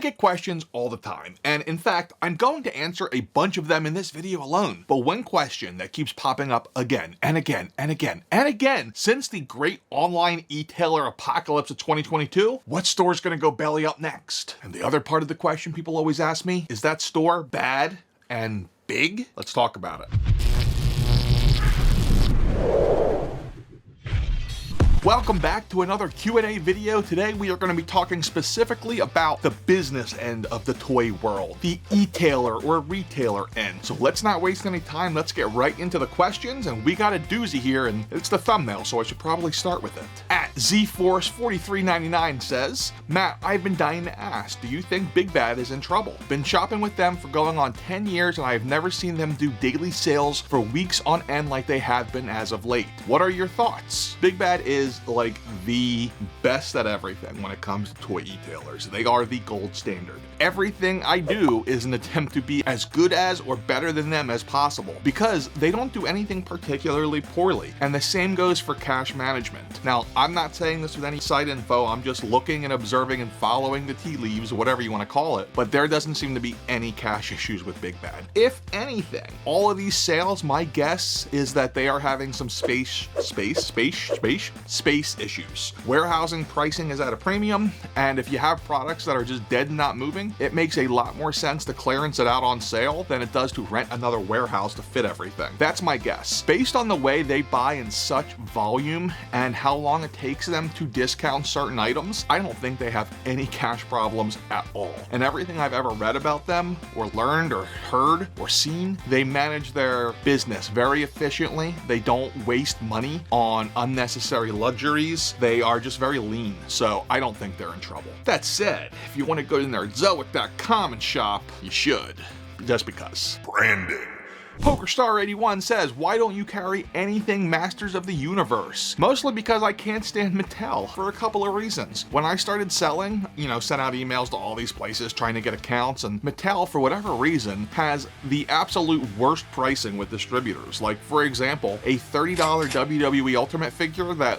get questions all the time, and in fact, I'm going to answer a bunch of them in this video alone. But one question that keeps popping up again and again and again and again since the great online e-tailer apocalypse of 2022, what store is going to go belly up next? And the other part of the question people always ask me, is that store bad and big? Let's talk about it. Welcome back to another Q&A video. Today we are going to be talking specifically about the business end of the toy world, the e-tailer or retailer end. So let's not waste any time. Let's get right into the questions, and we got a doozy here, and it's the thumbnail, so I should probably start with it. At ZForce4399 says, Matt, I've been dying to ask, do you think Big Bad is in trouble? Been shopping with them for going on 10 years, and I have never seen them do daily sales for weeks on end like they have been as of late. What are your thoughts? Big Bad is like the best at everything when it comes to toy e-tailers. They are the gold standard. Everything I do is an attempt to be as good as or better than them as possible because they don't do anything particularly poorly. And the same goes for cash management. Now, I'm not saying this with any side info. I'm just looking and observing and following the tea leaves, whatever you want to call it. But there doesn't seem to be any cash issues with Big Bad. If anything, all of these sales, my guess is that they are having some space issues. Warehousing pricing is at a premium, and if you have products that are just dead and not moving, it makes a lot more sense to clearance it out on sale than it does to rent another warehouse to fit everything. That's my guess. Based on the way they buy in such volume and how long it takes them to discount certain items, I don't think they have any cash problems at all. And everything I've ever read about them or learned or heard or seen, they manage their business very efficiently. They don't waste money on unnecessary luxuries. They are just very lean, so I don't think they're in trouble. That said, if you want to go to Nerdzoic.com and shop, you should, just because. Branding. PokerStar81 says, why don't you carry anything Masters of the Universe? Mostly because I can't stand Mattel for a couple of reasons. When I started selling, sent out emails to all these places trying to get accounts, and Mattel, for whatever reason, has the absolute worst pricing with distributors. Like, for example, a $30 WWE Ultimate figure that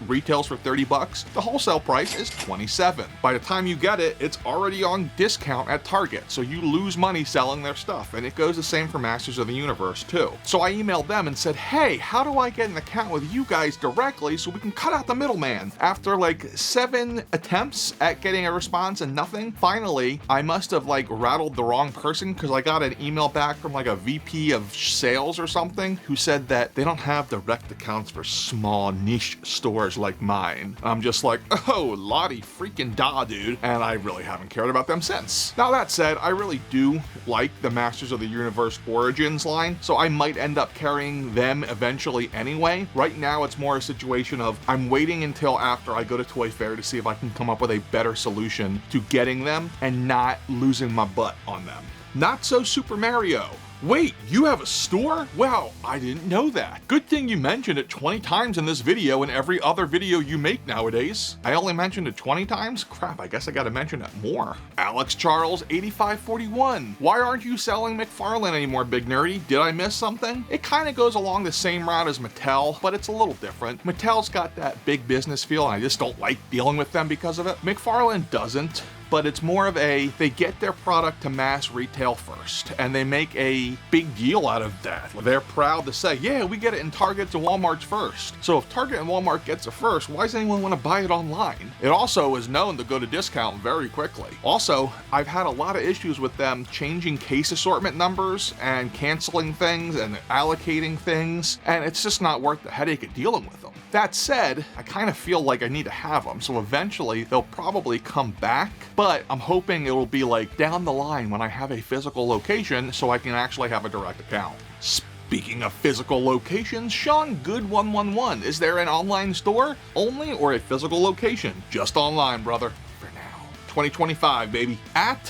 retails for $30, the wholesale price is $27. By the time you get it, it's already on discount at Target, so you lose money selling their stuff, and it goes the same for Masters of the Universe too. So I emailed them and said, hey, how do I get an account with you guys directly so we can cut out the middleman? After like 7 attempts at getting a response and nothing, finally, I must have rattled the wrong person because I got an email back from a VP of sales or something who said that they don't have direct accounts for small niche stores like mine. I'm just like, oh, Lottie freaking da, dude. And I really haven't cared about them since. Now that said, I really do like the Masters of the Universe Origins line, so I might end up carrying them eventually anyway. Right now, it's more a situation of I'm waiting until after I go to Toy Fair to see if I can come up with a better solution to getting them and not losing my butt on them. Not so Super Mario. Wait, you have a store? Wow, I didn't know that. Good thing you mentioned it 20 times in this video and every other video you make nowadays. I only mentioned it 20 times? Crap, I guess I gotta mention it more. Alex Charles 8541. Why aren't you selling McFarlane anymore, Big Nerdy? Did I miss something? It kind of goes along the same route as Mattel, but it's a little different. Mattel's got that big business feel, and I just don't like dealing with them because of it. McFarlane doesn't. But it's more of they get their product to mass retail first, and they make a big deal out of that. They're proud to say, yeah, we get it in Targets and Walmart's first. So if Target and Walmart gets it first, why does anyone want to buy it online? It also is known to go to discount very quickly. Also, I've had a lot of issues with them changing case assortment numbers and canceling things and allocating things, and it's just not worth the headache of dealing with them. That said, I kind of feel like I need to have them, so eventually they'll probably come back, but I'm hoping it will be down the line when I have a physical location so I can actually have a direct account. Speaking of physical locations, Sean Good 111, is there an online store only or a physical location? Just online, brother. For now. 2025, baby. At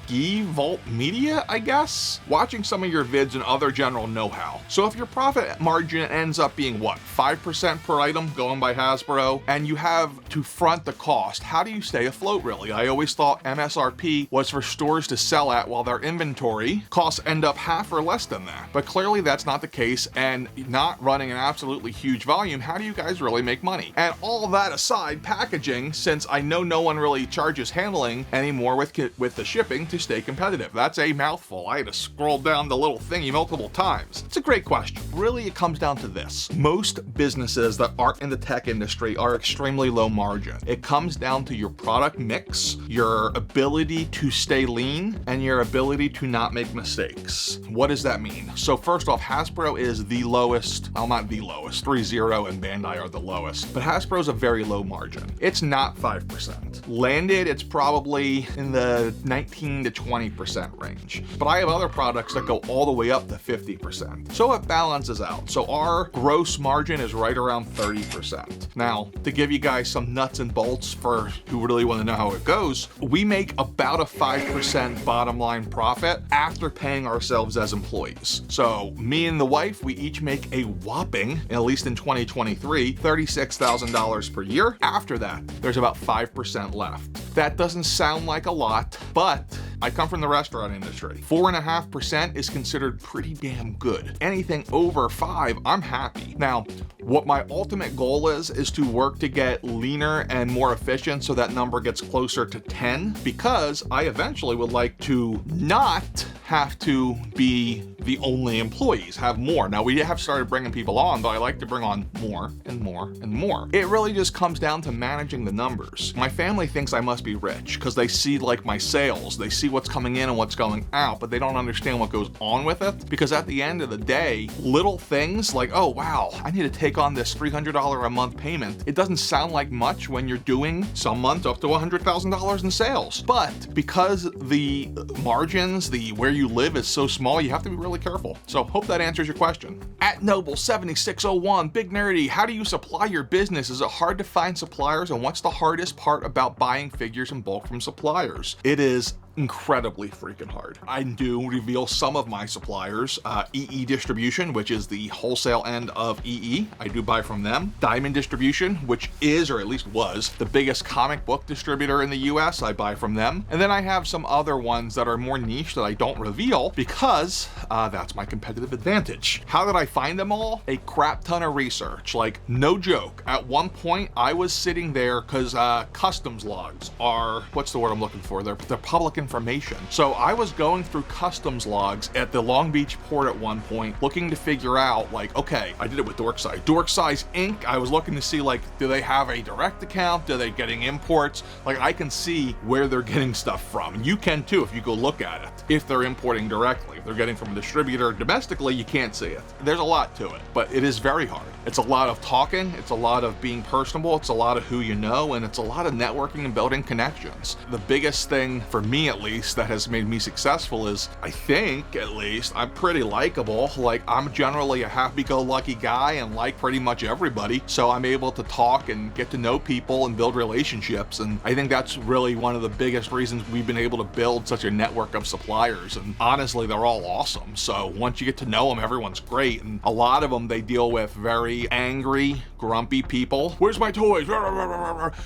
𝐒𝐈𝐒, I guess? Watching some of your vids and other general know-how. So if your profit margin ends up being what, 5% per item going by Hasbro, and you have to front the cost, how do you stay afloat really? I always thought MSRP was for stores to sell at while their inventory costs end up half or less than that. But clearly that's not the case, and not running an absolutely huge volume, how do you guys really make money? And all that aside, packaging, since I know no one really charges handling anymore with the shipping to stay competitive. That's a mouthful. I had to scroll down the little thingy multiple times. It's a great question. Really, it comes down to this. Most businesses that aren't in the tech industry are extremely low margin. It comes down to your product mix, your ability to stay lean, and your ability to not make mistakes. What does that mean? So first off, Hasbro is the lowest, well, not the lowest, 𝐒𝐶 and Bandai are the lowest, but Hasbro's a very low margin. It's not 5%. Landed, it's probably in the 19 to 20% range. But I have other products that go all the way up to 50%. So it balances out. So our gross margin is right around 30%. Now, to give you guys some nuts and bolts for who really want to know how it goes, we make about a 5% bottom line profit after paying ourselves as employees. So me and the wife, we each make a whopping, at least in 2023, $36,000 per year. After that, there's about 5% left. That doesn't sound like a lot, but I come from the restaurant industry. 4.5% is considered pretty damn good. Anything over 5, I'm happy. Now, what my ultimate goal is to work to get leaner and more efficient so that number gets closer to 10, because I eventually would like to not have to be the only employees, have more. Now, we have started bringing people on, but I like to bring on more and more and more. It really just comes down to managing the numbers. My family thinks I must be rich because they see like my sales, they see what's coming in and what's going out, but they don't understand what goes on with it, because at the end of the day, little things like, oh wow, I need to take on this $300 a month payment. It doesn't sound like much when you're doing some months up to $100,000 in sales, but because the margins, where you live is so small, you have to be really careful. So hope that answers your question. At Noble7601, Big Nerdy, how do you supply your business? Is it hard to find suppliers, and what's the hardest part about buying figures in bulk from suppliers? It is incredibly freaking hard. I do reveal some of my suppliers. EE Distribution, which is the wholesale end of EE, I do buy from them. Diamond Distribution, which is, or at least was, the biggest comic book distributor in the US, I buy from them. And then I have some other ones that are more niche that I don't reveal because that's my competitive advantage. How did I find them all? A crap ton of research. Like, no joke. At one point, I was sitting there because customs logs are, what's the word I'm looking for? They're public information. So I was going through customs logs at the Long Beach port at one point, looking to figure out, like, okay, I did it with Dorksize. Dorksize Inc., I was looking to see, like, do they have a direct account? Are they getting imports? Like, I can see where they're getting stuff from. And you can too if you go look at it. If they're importing directly, if they're getting from a distributor domestically, you can't see it. There's a lot to it, but it is very hard. It's a lot of talking, it's a lot of being personable, it's a lot of who you know, and it's a lot of networking and building connections. The biggest thing for me, at least, that has made me successful is, I think, at least, I'm pretty likable. Like, I'm generally a happy-go-lucky guy and like pretty much everybody, so I'm able to talk and get to know people and build relationships, and I think that's really one of the biggest reasons we've been able to build such a network of suppliers, and honestly, they're all awesome. So once you get to know them, everyone's great, and a lot of them, they deal with very angry, grumpy people. Where's my toys?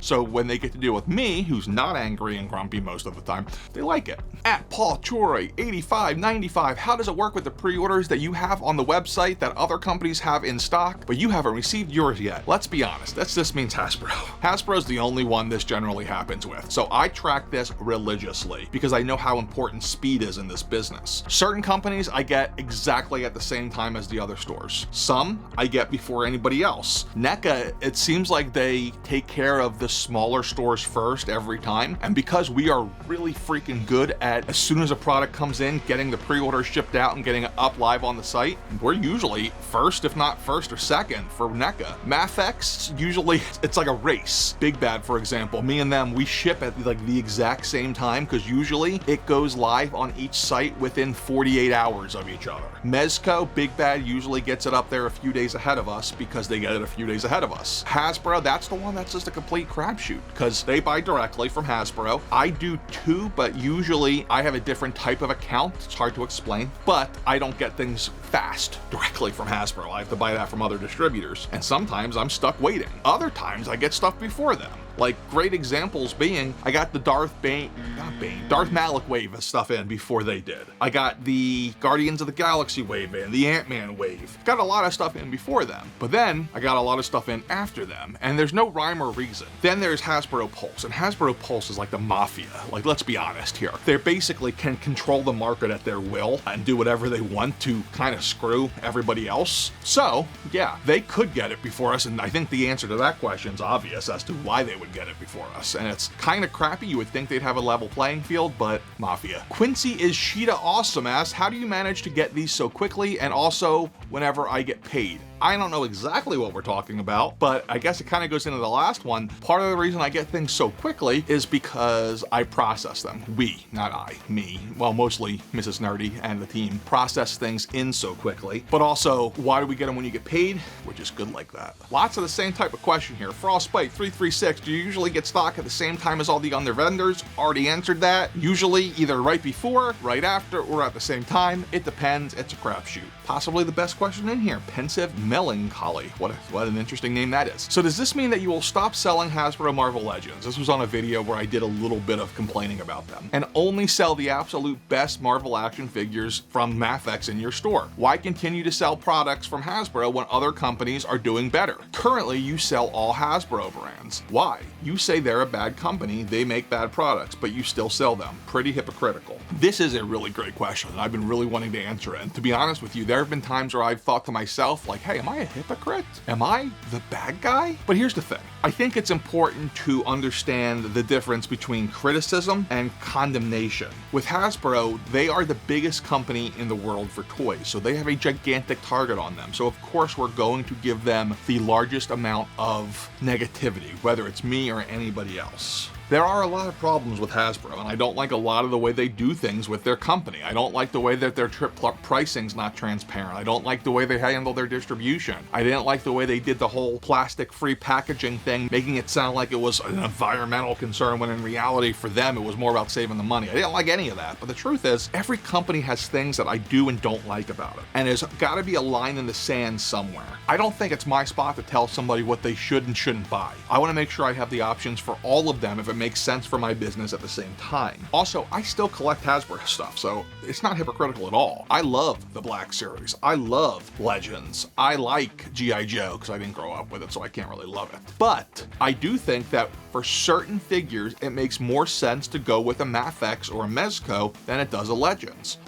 So when they get to deal with me, who's not angry and grumpy most of the time, they like it. At Paul Chori 8595, how does it work with the pre-orders that you have on the website that other companies have in stock, but you haven't received yours yet? Let's be honest, this means Hasbro. Hasbro's the only one this generally happens with. So I track this religiously because I know how important speed is in this business. Certain companies I get exactly at the same time as the other stores. Some I get before anybody else. NECA, it seems like they take care of the smaller stores first every time, and because we are really freaking good at, as soon as a product comes in, getting the pre-order shipped out and getting it up live on the site, we're usually first, if not first or second for NECA. Mafex, usually it's like a race. Big Bad, for example, me and them, we ship at like the exact same time because usually it goes live on each site within 48 hours of each other. Mezco, Big Bad usually gets it up there a few days ahead of us because they get it a few days days ahead of us. Hasbro, that's the one that's just a complete crapshoot because they buy directly from Hasbro. I do too, but usually I have a different type of account. It's hard to explain, but I don't get things fast directly from Hasbro. I have to buy that from other distributors, and sometimes I'm stuck waiting. Other times I get stuff before them. Like, great examples being, I got the Darth Malak wave of stuff in before they did. I got the Guardians of the Galaxy wave in, the Ant-Man wave. Got a lot of stuff in before them, but then I got a lot of stuff in after them, and there's no rhyme or reason. Then there's Hasbro Pulse, and Hasbro Pulse is like the mafia. Like, let's be honest here. They basically can control the market at their will and do whatever they want to kind of screw everybody else. So, yeah, they could get it before us, and I think the answer to that question is obvious as to why they would get it before us, and it's kind of crappy. You would think they'd have a level playing field, but mafia. Quincy is Sheeta Awesome asks, how do you manage to get these so quickly and also whenever I get paid? I don't know exactly what we're talking about, but I guess it kind of goes into the last one. Part of the reason I get things so quickly is because I process them. We, not I, me, well, mostly Mrs. Nerdy and the team process things in so quickly, but also why do we get them when you get paid? We're just good like that. Lots of the same type of question here. Frostbite 336, do you usually get stock at the same time as all the other vendors? Already answered that. Usually either right before, right after, or at the same time. It depends. It's a crapshoot. Possibly the best question in here. Pensive Melancholy. What an interesting name that is. So does this mean that you will stop selling Hasbro Marvel Legends? This was on a video where I did a little bit of complaining about them. And only sell the absolute best Marvel action figures from Mafex in your store. Why continue to sell products from Hasbro when other companies are doing better? Currently, you sell all Hasbro brands. Why? You say they're a bad company, they make bad products, but you still sell them. Pretty hypocritical. This is a really great question, and I've been really wanting to answer it. And to be honest with you, there have been times where I've thought to myself, like, hey, am I a hypocrite? Am I the bad guy? But here's the thing. I think it's important to understand the difference between criticism and condemnation. With Hasbro, they are the biggest company in the world for toys, so they have a gigantic target on them. So of course we're going to give them the largest amount of negativity, whether it's me or anybody else. There are a lot of problems with Hasbro, and I don't like a lot of the way they do things with their company. I don't like the way that their pricing's not transparent. I don't like the way they handle their distribution. I didn't like the way they did the whole plastic-free packaging thing, making it sound like it was an environmental concern, when in reality for them it was more about saving the money. I didn't like any of that, but the truth is, every company has things that I do and don't like about it, and there's got to be a line in the sand somewhere. I don't think it's my spot to tell somebody what they should and shouldn't buy. I want to make sure I have the options for all of them if it makes sense for my business at the same time. Also, I still collect Hasbro stuff, so it's not hypocritical at all. I love the Black Series. I love Legends. I like G.I. Joe because I didn't grow up with it, so I can't really love it. But I do think that for certain figures, it makes more sense to go with a Mafex or a Mezco than it does a Legends.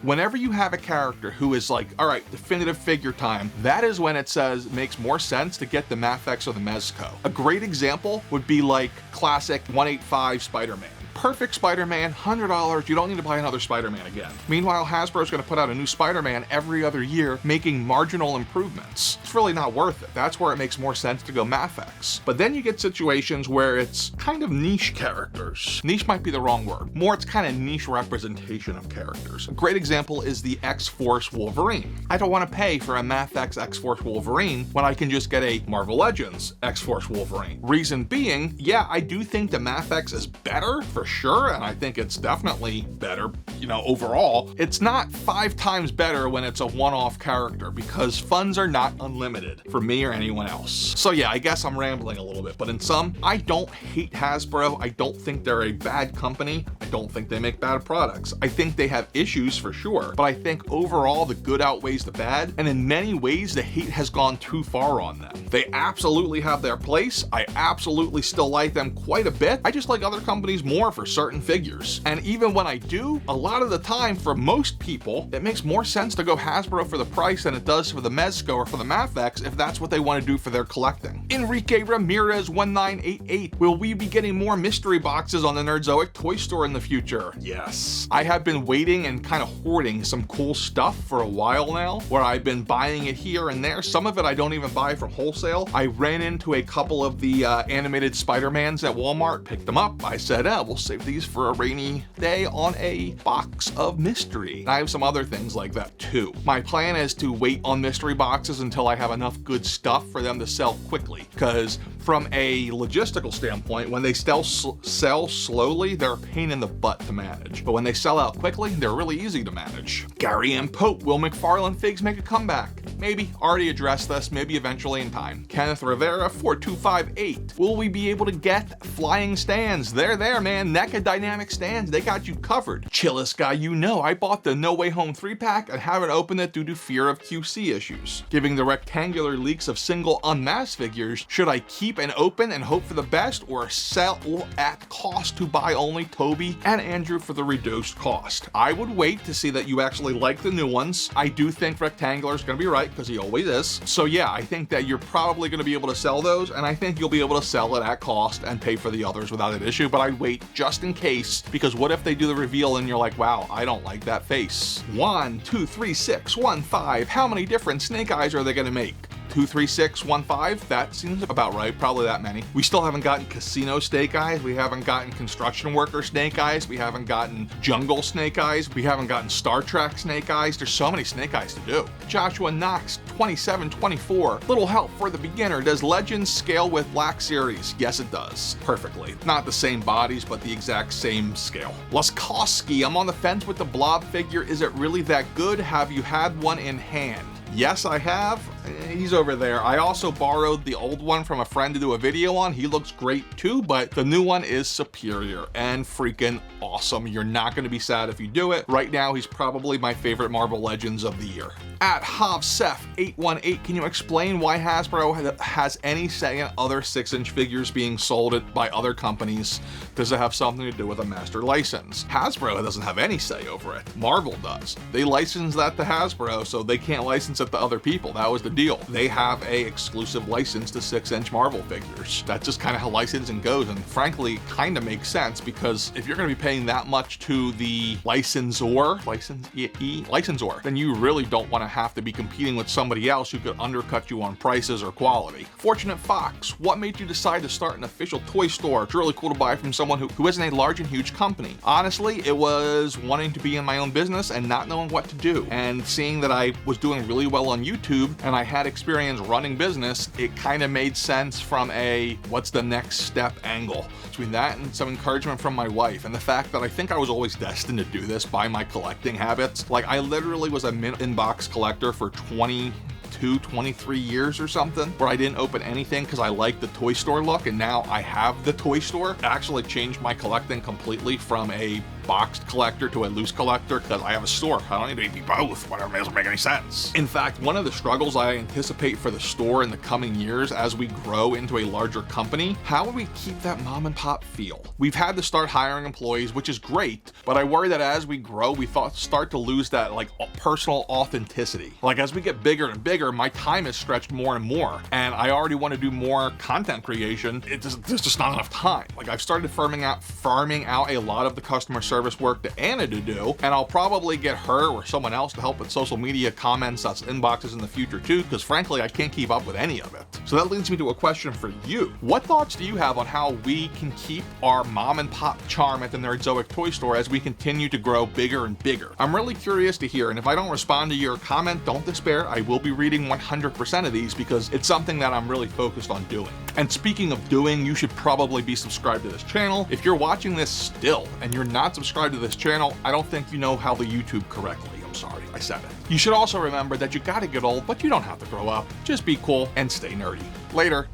Whenever you have a character who is like, all right, definitive figure time, that is when it says it makes more sense to get the Mafex or the Mezco. A great example would be like classic 185 Spider-Man. Perfect Spider-Man, $100, you don't need to buy another Spider-Man again. Meanwhile, Hasbro's gonna put out a new Spider-Man every other year, making marginal improvements. It's really not worth it. That's where it makes more sense to go Mafex. But then you get situations where it's kind of niche characters. Niche might be the wrong word. More, it's kind of niche representation of characters. A great example is the X-Force Wolverine. I don't want to pay for a Mafex X-Force Wolverine when I can just get a Marvel Legends X-Force Wolverine. Reason being, yeah, I do think the Mafex is better for sure, and I think it's definitely better, overall. It's not 5 times better when it's a one-off character, because funds are not unlimited for me or anyone else. So yeah, I guess I'm rambling a little bit, but in sum, I don't hate Hasbro. I don't think they're a bad company. I don't think they make bad products. I think they have issues for sure, but I think overall the good outweighs the bad, and in many ways the hate has gone too far on them. They absolutely have their place. I absolutely still like them quite a bit. I just like other companies more for certain figures. And even when I do, a lot of the time for most people, it makes more sense to go Hasbro for the price than it does for the Mezco or for the Mafex if that's what they want to do for their collecting. Enrique Ramirez 1988, will we be getting more mystery boxes on the Nerdzoic toy store in the future? Yes. I have been waiting and kind of hoarding some cool stuff for a while now, where I've been buying it here and there. Some of it I don't even buy from wholesale. I ran into a couple of the animated Spider-Mans at Walmart, picked them up. I said, we'll save save these for a rainy day on a box of mystery. And I have some other things like that too. My plan is to wait on mystery boxes until I have enough good stuff for them to sell quickly, because from a logistical standpoint, when they sell slowly, they're a pain in the butt to manage. But when they sell out quickly, they're really easy to manage. Gary M. Pope, will McFarlane figs make a comeback? Maybe. Already addressed this, maybe eventually in time. Kenneth Rivera, 4258. Will we be able to get flying stands? They're there, man. NECA dynamic stands, they got you covered. Chillest guy you know, I bought the No Way Home 3-pack and haven't opened it due to fear of QC issues. Giving the rectangular leaks of single unmasked figures, should I keep and open and hope for the best, or sell at cost to buy only Toby and Andrew for the reduced cost? I would wait to see that you actually like the new ones. I do think rectangular is going to be right, because he always is. So yeah, I think that you're probably going to be able to sell those, and I think you'll be able to sell it at cost and pay for the others without an issue, but I'd wait just in case, because what if they do the reveal and you're like, wow, I don't like that face. 1, 2, 3, 6, 1, 5. How many different Snake Eyes are they going to make? 2, 3, 6, 1, 5. That seems about right. Probably that many. We still haven't gotten Casino Snake Eyes. We haven't gotten Construction Worker Snake Eyes. We haven't gotten Jungle Snake Eyes. We haven't gotten Star Trek Snake Eyes. There's so many Snake Eyes to do. Joshua Knox, 2724. Little help for the beginner. Does Legends scale with Black Series? Yes, it does. Perfectly. Not the same bodies, but the exact same scale. Laskowski, I'm on the fence with the Blob figure. Is it really that good? Have you had one in hand? Yes, I have. He's over there. I also borrowed the old one from a friend to do a video on. He looks great too, but the new one is superior and freaking awesome. You're not going to be sad if you do it. Right now, he's probably my favorite Marvel Legends of the year. At HovSef818, can you explain why Hasbro has any say in other 6-inch figures being sold by other companies? Does it have something to do with a master license? Hasbro doesn't have any say over it. Marvel does. They license that to Hasbro, so they can't license it to other people. That was the deal. They have a exclusive license to 6-inch Marvel figures. That's just kind of how licensing goes, and frankly, kind of makes sense, because if you're going to be paying that much to the licensor, then you really don't want to have to be competing with somebody else who could undercut you on prices or quality. Fortunate Fox, what made you decide to start an official toy store? It's really cool to buy from someone who isn't a large and huge company. Honestly, it was wanting to be in my own business and not knowing what to do, and seeing that I was doing really well on YouTube and I had experience running business, it kind of made sense from a what's the next step angle. Between that and some encouragement from my wife, and the fact that I think I was always destined to do this by my collecting habits. Like, I literally was a inbox collector for 23 years or something, where I didn't open anything because I liked the toy store look, and now I have the toy store. It actually changed my collecting completely from a boxed collector to a loose collector, because I have a store. I don't need to be both. Whatever, it doesn't make any sense. In fact, one of the struggles I anticipate for the store in the coming years as we grow into a larger company, how will we keep that mom and pop feel? We've had to start hiring employees, which is great, but I worry that as we grow, we start to lose that like personal authenticity. Like, as we get bigger and bigger, my time is stretched more and more, and I already want to do more content creation. There's just not enough time. Like, I've started farming out a lot of the customer service work to Anna to do, and I'll probably get her or someone else to help with social media comments, that's inboxes in the future too, because frankly, I can't keep up with any of it. So that leads me to a question for you. What thoughts do you have on how we can keep our mom and pop charm at the Nerdzoic toy store as we continue to grow bigger and bigger? I'm really curious to hear, and if I don't respond to your comment, don't despair. I will be reading 100% of these, because it's something that I'm really focused on doing. And speaking of doing, you should probably be subscribed to this channel. If you're watching this still and you're not subscribed to this channel, I don't think you know how the YouTube correctly. I'm sorry, I said it. You should also remember that you gotta get old, but you don't have to grow up. Just be cool and stay nerdy. Later.